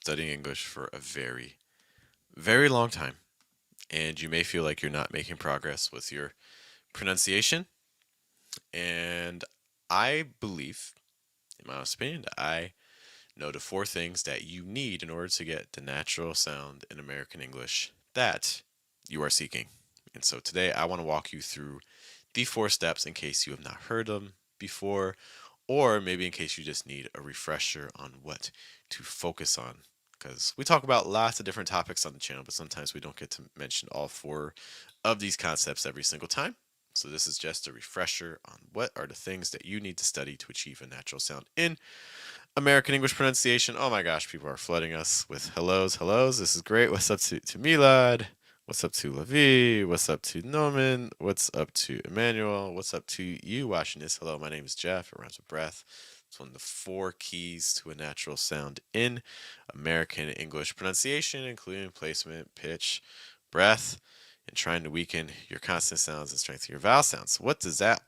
studying English for a very, very long time, and you may feel like you're not making progress with your pronunciation. And I believe, in my honest opinion, that I know the four things that you need in order to get the natural sound in American English that you are seeking. And so today I want to walk you through the four steps in case you have not heard them before, or maybe in case you just need a refresher on what to focus on. Because we talk about lots of different topics on the channel, but sometimes we don't get to mention all four of these concepts every single time. So this is just a refresher on what are the things that you need to study to achieve a natural sound in American English pronunciation. Oh my gosh, people are flooding us with hellos, hellos. This is great. What's up to Milad? What's up to Lavi? What's up to Norman? What's up to Emmanuel? What's up to you watching this? Hello, my name is Jeff. It rhymes with breath. It's one of the four keys to a natural sound in American English pronunciation, including placement, pitch, breath, and trying to weaken your consonant sounds and strengthen your vowel sounds. What does that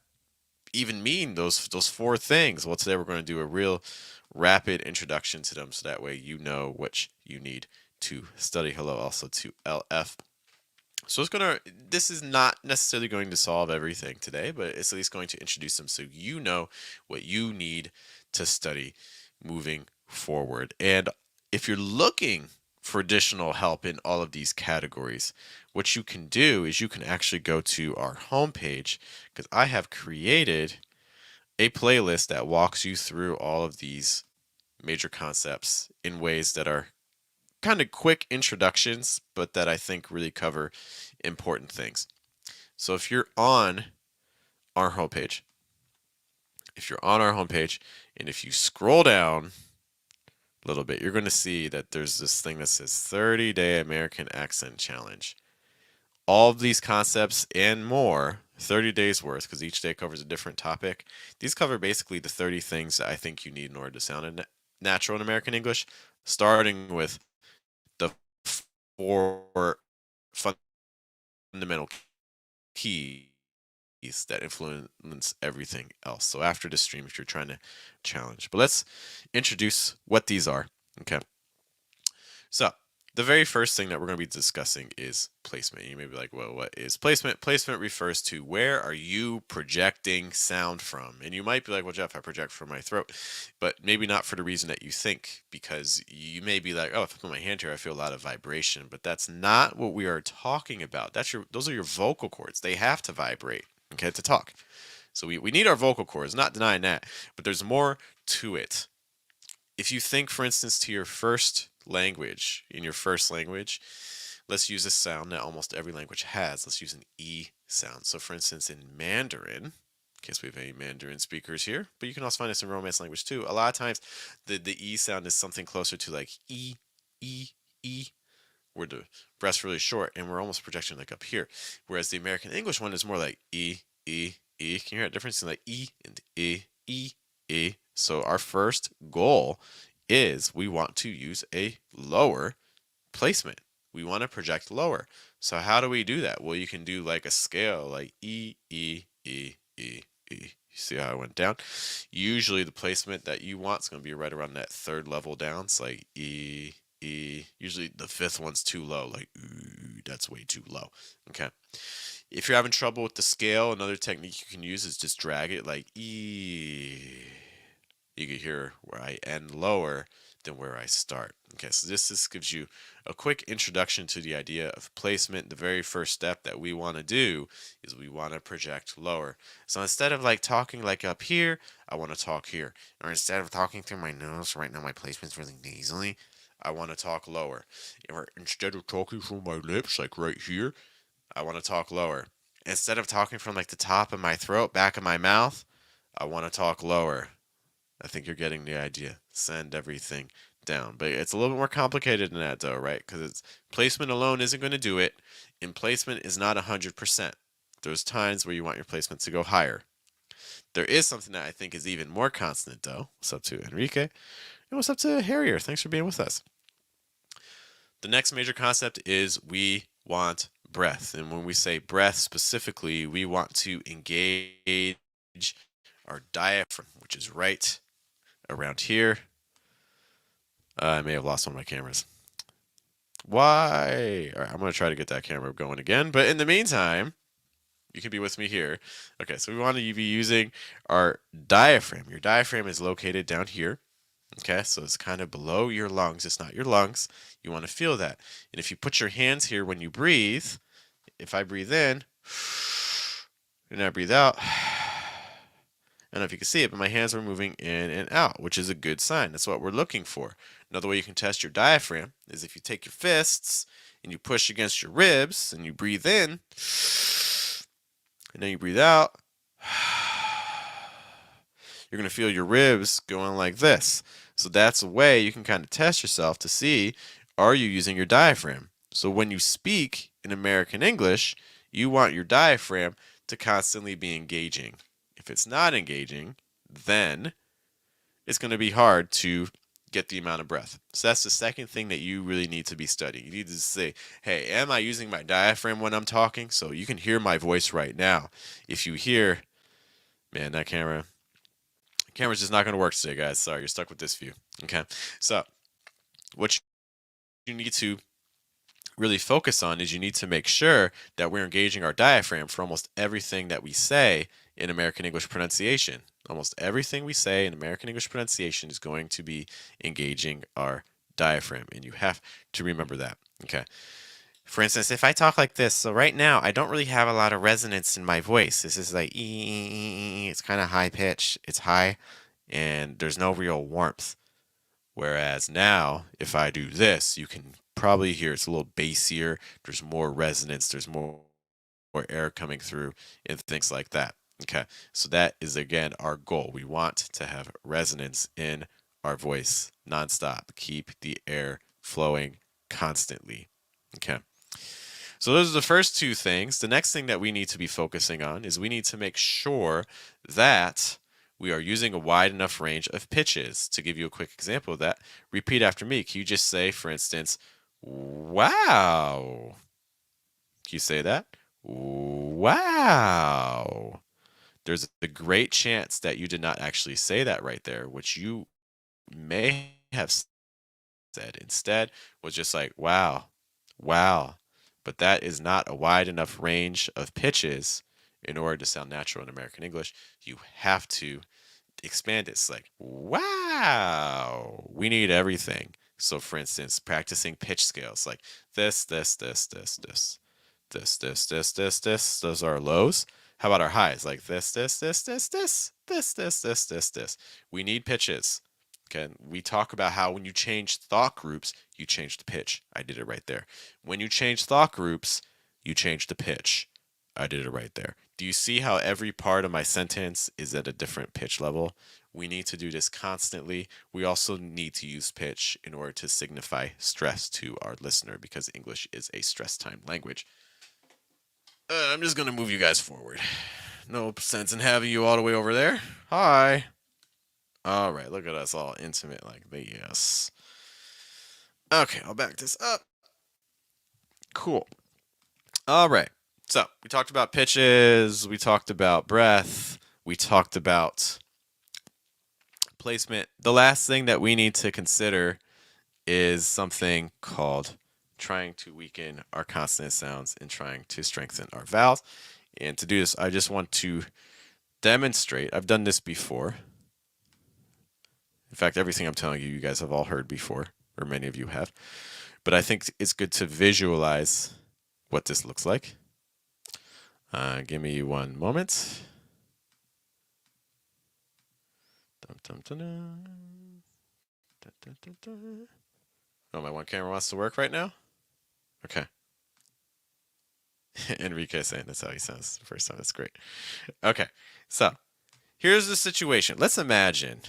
even mean, those four things? Well, today we're going to do a real rapid introduction to them so that way you know what you need to study. Hello also to LF. So this is not necessarily going to solve everything today, but it's at least going to introduce them so you know what you need to study moving forward. And if you're looking for additional help in all of these categories, what you can do is you can actually go to our homepage, because I have created a playlist that walks you through all of these major concepts in ways that are kind of quick introductions, but that I think really cover important things. So if you're on our homepage, and if you scroll down a little bit, you're going to see that there's this thing that says 30-day American Accent Challenge. All of these concepts and more, 30 days worth, because each day covers a different topic. These cover basically the 30 things that I think you need in order to sound natural in American English, starting with the four fundamental keys that influence everything else. So after the stream, if you're trying to challenge, but let's introduce what these are. Okay. So the very first thing that we're going to be discussing is placement. You may be like, well, what is placement? Placement refers to where are you projecting sound from? And you might be like, well, Jeff, I project from my throat, but maybe not for the reason that you think, because you may be like, oh, if I put my hand here, I feel a lot of vibration, but that's not what we are talking about. Those are your vocal cords. They have to vibrate, okay, to talk. So we need our vocal cords, not denying that, but there's more to it. If you think, for instance, to your first language, in your first language, let's use a sound that almost every language has. Let's use an E sound. So for instance, in Mandarin, in case we have any Mandarin speakers here, but you can also find this in Romance language too. A lot of times the E sound is something closer to like E, E, E, where the breath's really short and we're almost projecting like up here. Whereas the American English one is more like E, E, E. Can you hear that difference in like E and E, E, E? So our first goal is we want to use a lower placement. We want to project lower. So how do we do that? Well, you can do like a scale, like E, E, E, E, E. You see how I went down? Usually the placement that you want is going to be right around that third level down. It's like E, E. Usually the fifth one's too low, like ooh, that's way too low. Okay. If you're having trouble with the scale, another technique you can use is just drag it like E. You can hear where I end lower than where I start. Okay, so this gives you a quick introduction to the idea of placement. The very first step that we want to do is we want to project lower. So instead of like talking like up here, I want to talk here. Or instead of talking through my nose, right now my placement's really nasally, I want to talk lower. Or instead of talking from my lips, like right here, I want to talk lower. Instead of talking from like the top of my throat, back of my mouth, I want to talk lower. I think you're getting the idea. Send everything down. But it's a little bit more complicated than that, though, right? Because placement alone isn't going to do it. And placement is not 100%. There's times where you want your placement to go higher. There is something that I think is even more constant, though. What's up to Enrique? And what's up to Harrier? Thanks for being with us. The next major concept is we want breath. And when we say breath specifically, we want to engage our diaphragm, which is right around here. I may have lost one of my cameras. Why? All right, I'm going to try to get that camera going again. But in the meantime, you can be with me here. Okay, so we want to be using our diaphragm. Your diaphragm is located down here. Okay, so it's kind of below your lungs. It's not your lungs. You want to feel that. And if you put your hands here when you breathe, if I breathe in and I breathe out, I don't know if you can see it, but my hands are moving in and out, which is a good sign. That's what we're looking for. Another way you can test your diaphragm is if you take your fists and you push against your ribs and you breathe in, and then you breathe out, you're going to feel your ribs going like this. So that's a way you can kind of test yourself to see, are you using your diaphragm? So when you speak in American English, you want your diaphragm to constantly be engaging. If it's not engaging, then it's going to be hard to get the amount of breath. So that's the second thing that you really need to be studying. You need to say, hey, am I using my diaphragm when I'm talking? So you can hear my voice right now. If you hear, man, that camera's just not going to work today, guys. Sorry, you're stuck with this view. Okay, so what you need to really focus on is you need to make sure that we're engaging our diaphragm for almost everything that we say in American English pronunciation. Almost everything we say in American English pronunciation is going to be engaging our diaphragm, and you have to remember that. Okay. For instance, if I talk like this, so right now I don't really have a lot of resonance in my voice. This is like it's kind of high pitch. It's high, and there's no real warmth. Whereas now, if I do this, you can probably hear it's a little bassier. There's more resonance. There's more air coming through and things like that. Okay, so that is again our goal. We want to have resonance in our voice nonstop. Keep the air flowing constantly. Okay. So those are the first two things. The next thing that we need to be focusing on is we need to make sure that we are using a wide enough range of pitches. To give you a quick example of that, repeat after me. Can you just say, for instance, wow? Can you say that? Wow. There's a great chance that you did not actually say that right there, which you may have said instead was just like, wow, wow. But that is not a wide enough range of pitches in order to sound natural in American English. You have to expand it. It's like, wow, we need everything. So, for instance, practicing pitch scales like this, this, this, this, this, this, this, this, this, this. Those are our lows. How about our highs? Like this, this, this, this, this, this, this, this, this, this. We need pitches. Okay, we talk about how when you change thought groups, you change the pitch. I did it right there. When you change thought groups, you change the pitch. I did it right there. Do you see how every part of my sentence is at a different pitch level? We need to do this constantly. We also need to use pitch in order to signify stress to our listener because English is a stress time language. I'm just going to move you guys forward. No sense in having you all the way over there. Hi. All right, look at us all intimate like this. Okay, I'll back this up. Cool. All right. So we talked about pitches. We talked about breath. We talked about placement. The last thing that we need to consider is something called trying to weaken our consonant sounds and trying to strengthen our vowels. And to do this, I just want to demonstrate. I've done this before. In fact, everything I'm telling you, you guys have all heard before, or many of you have. But I think it's good to visualize what this looks like. Give me one moment. Oh, my one camera wants to work right now? Okay. Enrique saying that's how he sounds the first time. That's great. Okay. So here's the situation. Let's imagine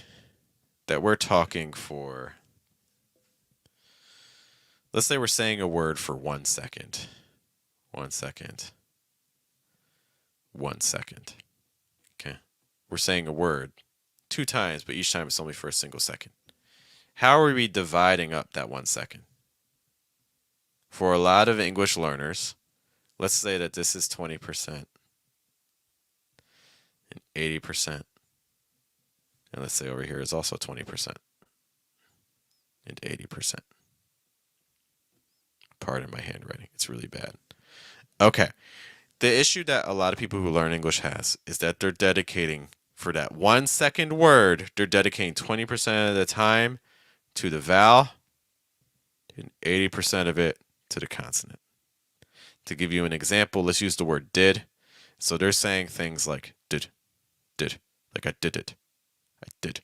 that we're talking for, let's say we're saying a word for 1 second. 1 second. 1 second. Okay. We're saying a word 2 times, but each time it's only for a single second. How are we dividing up that 1 second? For a lot of English learners, let's say that this is 20% and 80%. And let's say over here is also 20%. and 80%. Pardon my handwriting. It's really bad. Okay. The issue that a lot of people who learn English has is that they're dedicating, for that 1 second word, they're dedicating 20% of the time to the vowel and 80% of it to the consonant. To give you an example, let's use the word did. So they're saying things like did, like I did it, I did.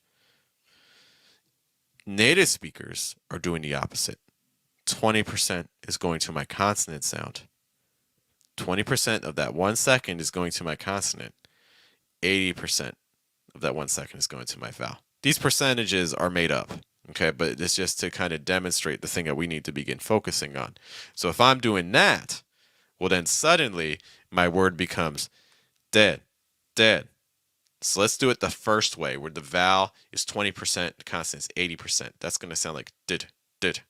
Native speakers are doing the opposite. 20% is going to my consonant sound. 20% of that 1 second is going to my consonant. 80% of that 1 second is going to my vowel. These percentages are made up, okay? But it's just to kind of demonstrate the thing that we need to begin focusing on. So if I'm doing that, well, then suddenly my word becomes dead, dead. So let's do it the first way, where the vowel is 20%, the consonant is 80%. That's going to sound like did, did.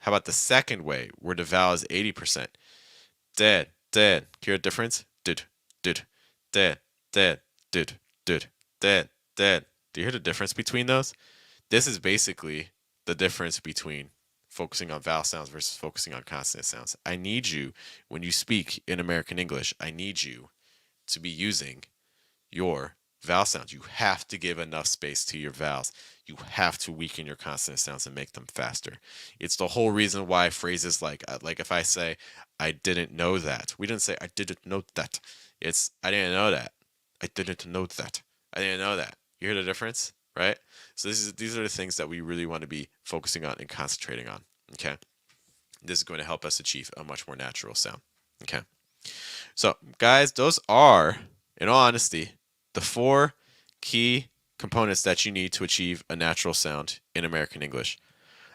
How about the second way, where the vowel is 80%? Dead, dead. Hear the difference? Did, dead, dead, did, dead, dead. Do you hear the difference between those? This is basically the difference between focusing on vowel sounds versus focusing on consonant sounds. I need you, when you speak in American English, I need you to be using your vowel sounds. You have to give enough space to your vowels. You have to weaken your consonant sounds and make them faster. It's the whole reason why phrases like if I say, I didn't know that. We didn't say, I didn't know that. It's, I didn't know that. I didn't know that. I didn't know that. You hear the difference, right? So these are the things that we really want to be focusing on and concentrating on, okay? This is going to help us achieve a much more natural sound, okay? So, guys, those are, in all honesty, the 4 key components that you need to achieve a natural sound in American English.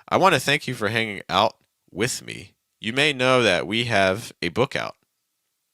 I want to thank you for hanging out with me. You may know that we have a book out